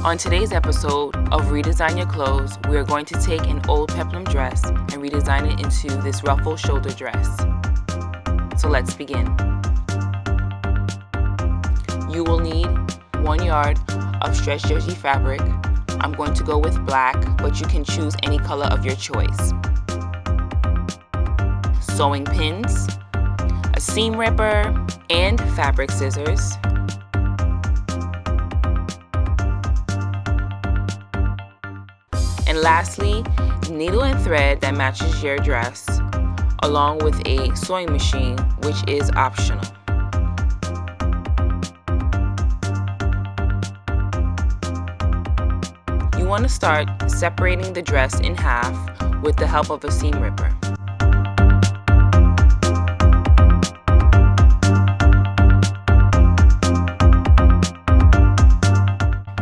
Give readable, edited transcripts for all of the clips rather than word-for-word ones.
On today's episode of Redesign Your Clothes, we are going to take an old Peplum dress and redesign it into this ruffle shoulder dress. So let's begin. You will need 1 yard of stretch jersey fabric. I'm going to go with black, but you can choose any color of your choice. Sewing pins, a seam ripper, and fabric scissors. And lastly, needle and thread that matches your dress, along with a sewing machine, which is optional. You want to start separating the dress in half with the help of a seam ripper.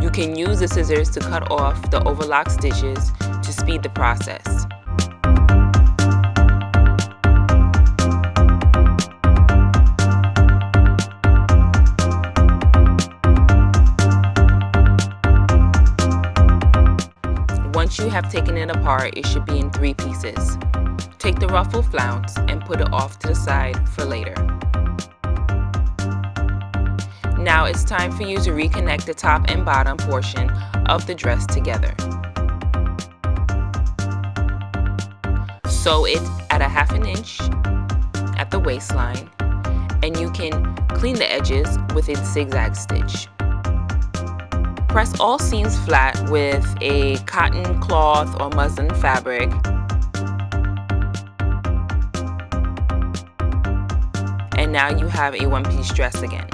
You can use the scissors to cut off the overlock stitches to speed the process. Once you have taken it apart, it should be in 3 pieces. Take the ruffle flounce and put it off to the side for later. Now it's time for you to reconnect the top and bottom portion of the dress together. Sew it at a 1/2 inch at the waistline, and you can clean the edges with a zigzag stitch. Press all seams flat with a cotton cloth or muslin fabric. And now you have a one-piece dress again.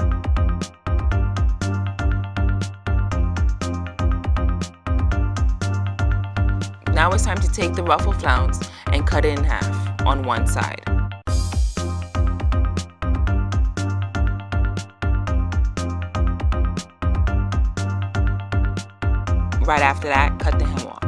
Now it's time to take the ruffle flounce and cut it in half on one side. Right after that, cut the hem off.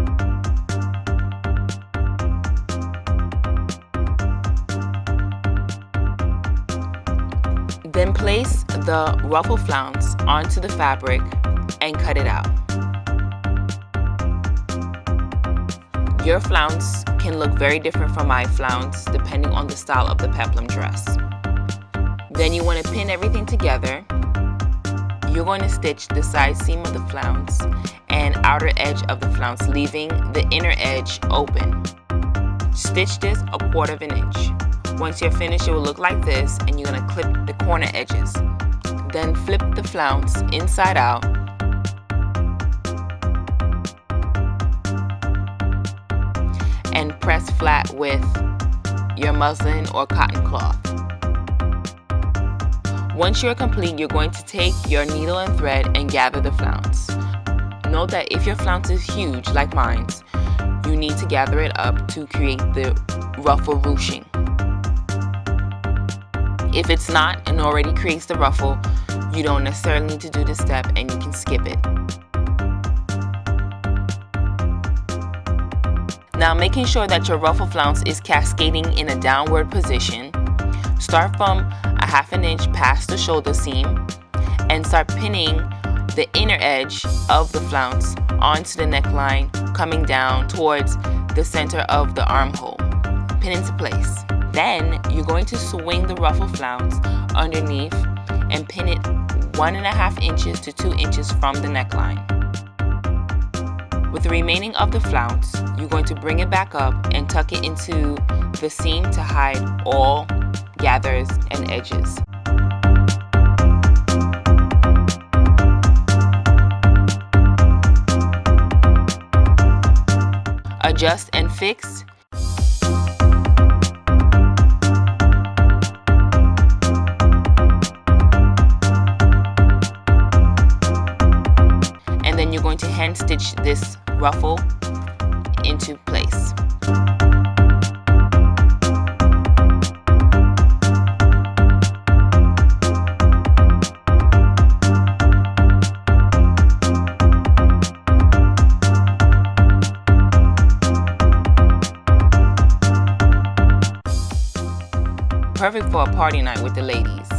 Then place the ruffle flounce onto the fabric and cut it out. Your flounce can look very different from my flounce depending on the style of the Peplum dress. Then you want to pin everything together. You're going to stitch the side seam of the flounce and outer edge of the flounce, leaving the inner edge open. Stitch this a 1/4 inch. Once you're finished, it will look like this, and you're going to clip the corner edges. Then flip the flounce inside out. And press flat with your muslin or cotton cloth. Once you're complete, you're going to take your needle and thread and gather the flounce. Note that if your flounce is huge, like mine's, you need to gather it up to create the ruffle ruching. If it's not and already creates the ruffle, you don't necessarily need to do this step and you can skip it. Now, making sure that your ruffle flounce is cascading in a downward position, start from a 1/2 inch past the shoulder seam and start pinning the inner edge of the flounce onto the neckline, coming down towards the center of the armhole. Pin into place. Then you're going to swing the ruffle flounce underneath and pin it 1.5 inches to 2 inches from the neckline. With the remaining of the flounce, you're going to bring it back up and tuck it into the seam to hide all gathers and edges. Adjust and fix. And then you're going to hand stitch this ruffle into place. Perfect for a party night with the ladies.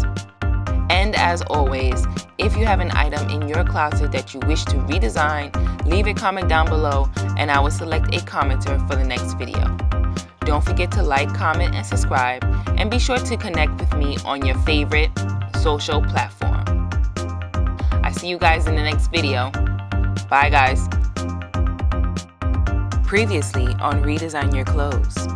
And as always, If you have an item in your closet that you wish to redesign, leave a comment down below and I will select a commenter for the next video. Don't forget to like, comment, and subscribe, and be sure to connect with me on your favorite social platform. I see you guys in the next video. Bye guys. Previously on Redesign Your Clothes.